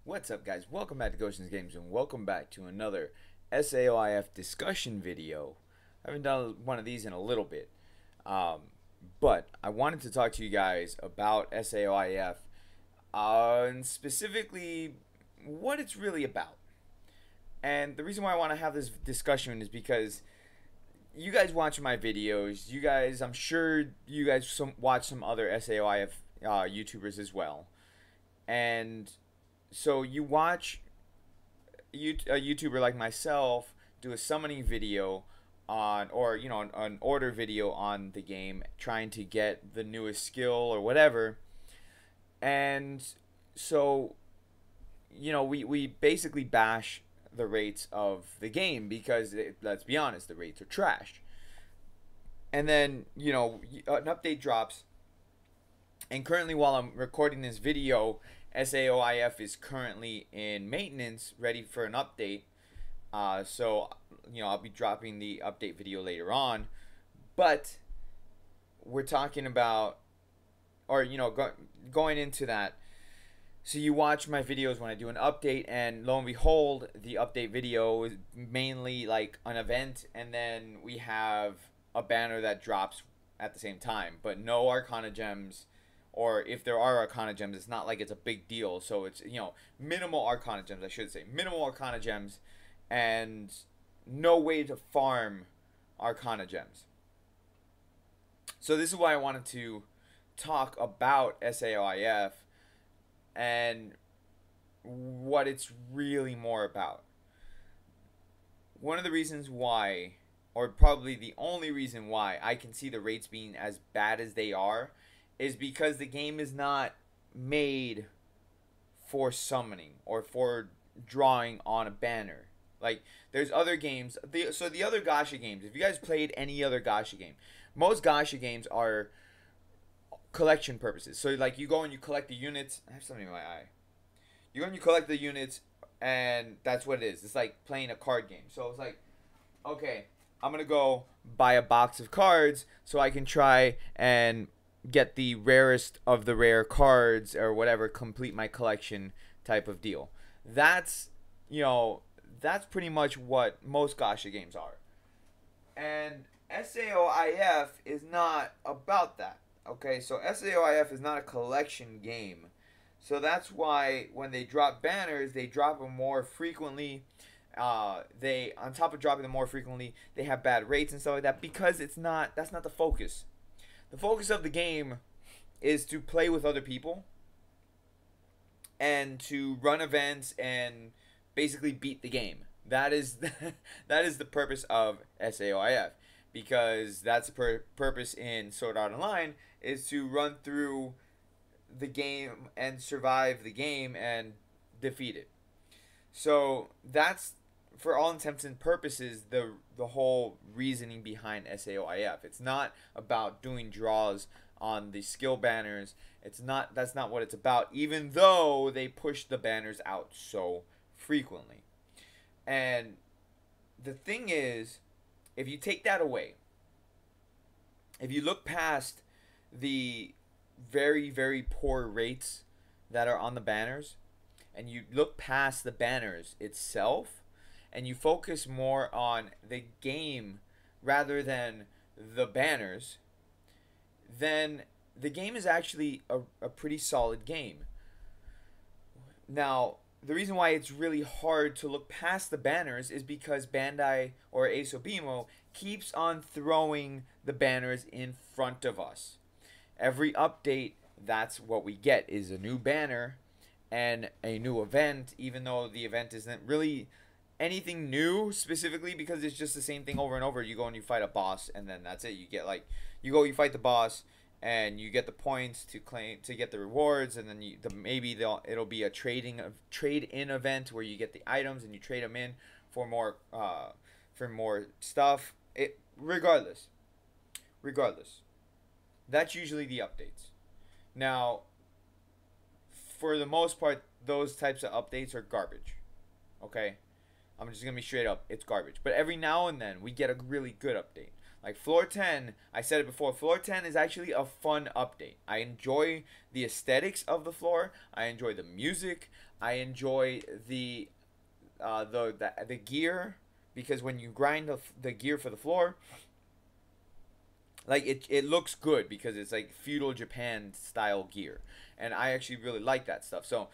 What's up, guys? Welcome back to Gotians Games, and welcome back to another SAOIF discussion video. I haven't done one of these in a little bit, but I wanted to talk to you guys about SAOIF, and specifically what it's really about. And the reason why I want to have this discussion is because you guys watch my videos. I'm sure you guys watch some other SAOIF YouTubers as well, and so you watch a YouTuber like myself do a summoning video on, or an order video on the game, trying to get the newest skill or whatever. And so we basically bash the rates of the game because let's be honest, the rates are trash. And then an update drops, and currently while I'm recording this video, SAOIF is currently in maintenance, ready for an update. So I'll be dropping the update video later on. But we're talking about, or going into that. So you watch my videos when I do an update, and lo and behold, the update video is mainly like an event, and then we have a banner that drops at the same time, but no Arcana gems. Or if there are Arcana gems, it's not like it's a big deal. So it's, minimal Arcana gems, I should say. Minimal Arcana gems, and no way to farm Arcana gems. So this is why I wanted to talk about SAOIF and what it's really more about. One of the reasons why, or probably the only reason why, I can see the rates being as bad as they are is because the game is not made for summoning or for drawing on a banner. Like, there's other games. So the other gacha games, if you guys played any other gacha game, most gacha games are collection purposes. So, like, you go and you collect the units. I have something in my eye. You go and you collect the units, and that's what it is. It's like playing a card game. So it's like, okay, I'm going to go buy a box of cards so I can try and get the rarest of the rare cards or whatever, complete my collection type of deal. That's pretty much what most gacha games are. And SAOIF is not about that. Okay, so SAOIF is not a collection game. So that's why when they drop banners, they drop them more frequently. They, on top of dropping them more frequently, they have bad rates and stuff like that, because that's not the focus. The focus of the game is to play with other people and to run events and basically beat the game. That is the purpose of SAOIF, because that's the purpose in Sword Art Online, is to run through the game and survive the game and defeat it. So that's, for all intents and purposes, the whole reasoning behind SAOIF. It's not about doing draws on the skill banners. That's not what it's about, even though they push the banners out so frequently. And the thing is, if you take that away, if you look past the very, very poor rates that are on the banners, and you look past the banners itself, and you focus more on the game rather than the banners, then the game is actually a pretty solid game. Now, the reason why it's really hard to look past the banners is because Bandai, or ASOBIMO, keeps on throwing the banners in front of us. Every update, that's what we get, is a new banner and a new event, even though the event isn't really anything new specifically, because it's just the same thing over and over. You go and you fight a boss, and then that's it. You get, like, you fight the boss, and you get the points to get the rewards, and then it'll be a trade-in event where you get the items and you trade them in for more stuff. Regardless, that's usually the updates. Now, for the most part, those types of updates are garbage. Okay, I'm just gonna be straight up, it's garbage. But every now and then we get a really good update. Like floor 10, I said it before, floor 10 is actually a fun update. I enjoy the aesthetics of the floor. I enjoy the music. I enjoy the gear, because when you grind the gear for the floor, like it looks good because it's like feudal Japan style gear, and I actually really like that stuff. So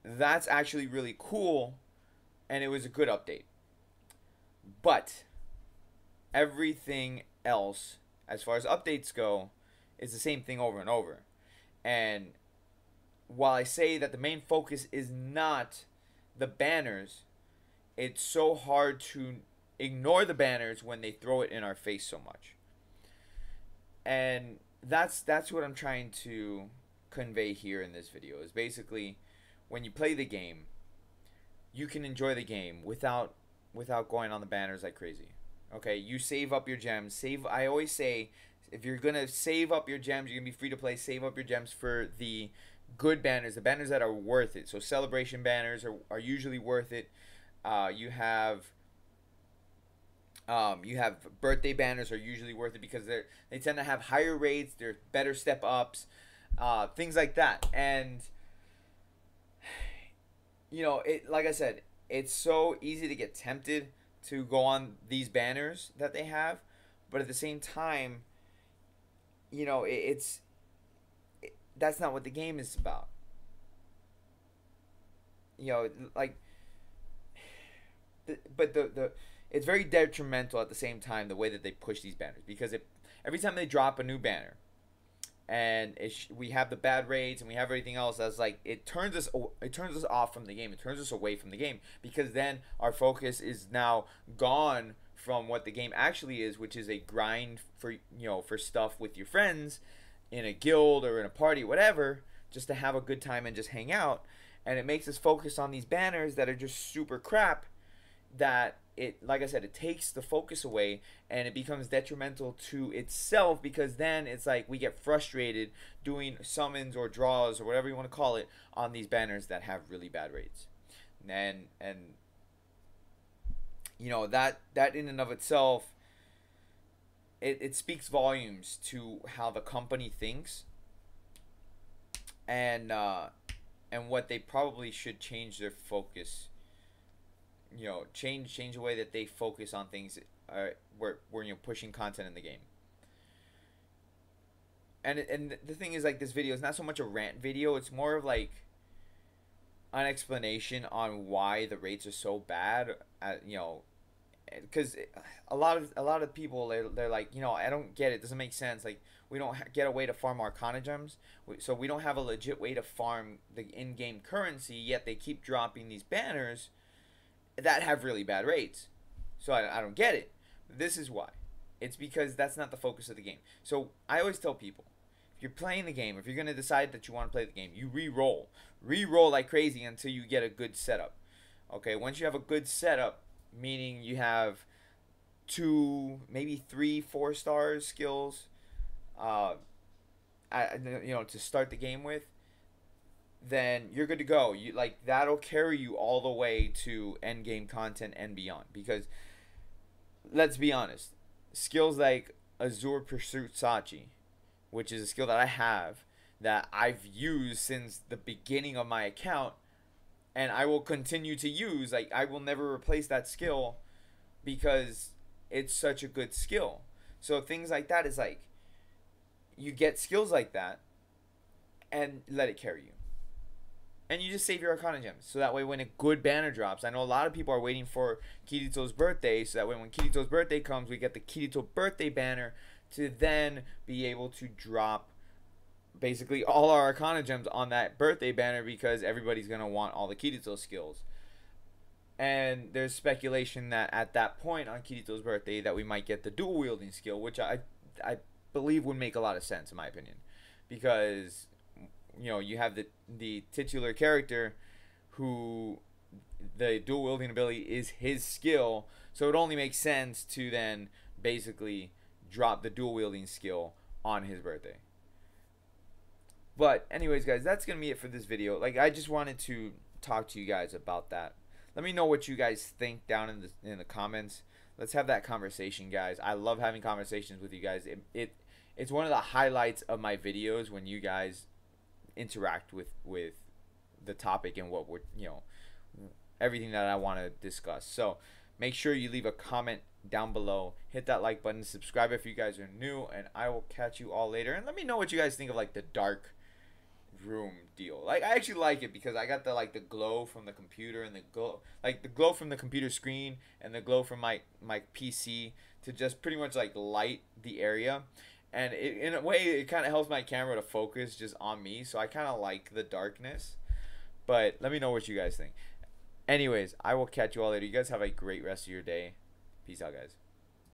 that's actually really cool, and it was a good update. But everything else, as far as updates go, is the same thing over and over. And while I say that the main focus is not the banners, it's so hard to ignore the banners when they throw it in our face so much. And that's what I'm trying to convey here in this video, is basically when you play the game, you can enjoy the game without going on the banners like crazy. Okay, you save up your gems. I always say, if you're gonna save up your gems, you're gonna be free to play. Save up your gems for the good banners, the banners that are worth it. So celebration banners are usually worth it. You have birthday banners are usually worth it because they tend to have higher rates. They're better step ups, things like that. And you know, like I said, it's so easy to get tempted to go on these banners that they have, but at the same time, you know, that's not what the game is about. You know, like, but it's very detrimental at the same time, the way that they push these banners, because every time they drop a new banner, and we have the bad rates and we have everything else, that's like it turns us off from the game. It turns us away from the game, because then our focus is now gone from what the game actually is, which is a grind for, you know, for stuff with your friends in a guild or in a party, whatever, just to have a good time and just hang out. And it makes us focus on these banners that are just super crap, that like I said, it takes the focus away, and it becomes detrimental to itself, because then it's like we get frustrated doing summons or draws or whatever you want to call it on these banners that have really bad rates. And you know, that in and of itself, it speaks volumes to how the company thinks, and what they probably should change their focus. You know, change the way that they focus on things, where you're pushing content in the game. And the thing is, like, this video is not so much a rant video. It's more of like an explanation on why the rates are so bad. You know, because a lot of people, they're like, you know, I don't get it. It doesn't make sense. Like, we don't get a way to farm Arcana gems, so we don't have a legit way to farm the in-game currency. Yet they keep dropping these banners that have really bad rates. So I don't get it. This is why. It's because that's not the focus of the game. So I always tell people, if you're playing the game, if you're going to decide that you want to play the game, you re-roll. Re-roll like crazy until you get a good setup. Okay, once you have a good setup, meaning you have 2, maybe 3 4-star skills, you know, to start the game with, then you're good to go. You, like, that'll carry you all the way to end game content and beyond. Because let's be honest, skills like Azure Pursuit Sachi, which is a skill that I have, that I've used since the beginning of my account, and I will continue to use. Like, I will never replace that skill because it's such a good skill. So things like that is like, you get skills like that and let it carry you. And you just save your Arcana gems, so that way when a good banner drops, I know a lot of people are waiting for Kirito's birthday, so that way when Kirito's birthday comes, we get the Kirito birthday banner to then be able to drop basically all our Arcana gems on that birthday banner, because everybody's going to want all the Kirito skills. And there's speculation that at that point on Kirito's birthday that we might get the dual wielding skill, which I believe would make a lot of sense in my opinion, because you know, you have the titular character who the dual wielding ability is his skill, so it only makes sense to then basically drop the dual wielding skill on his birthday. But anyways, guys, that's gonna be it for this video. Like, I just wanted to talk to you guys about that. Let me know what you guys think down in the comments. Let's have that conversation, guys. I love having conversations with you guys. It's one of the highlights of my videos when you guys interact with the topic and what we're, everything that I want to discuss. So make sure you leave a comment down below, hit that like button, subscribe if you guys are new, and I will catch you all later. And let me know what you guys think of like the dark room deal. Like, I actually like it because I got the glow from the computer, and the glow from the computer screen, and the glow from my PC to just pretty much like light the area. And in a way, it kind of helps my camera to focus just on me, so I kind of like the darkness. But let me know what you guys think. Anyways, I will catch you all later. You guys have a great rest of your day. Peace out, guys.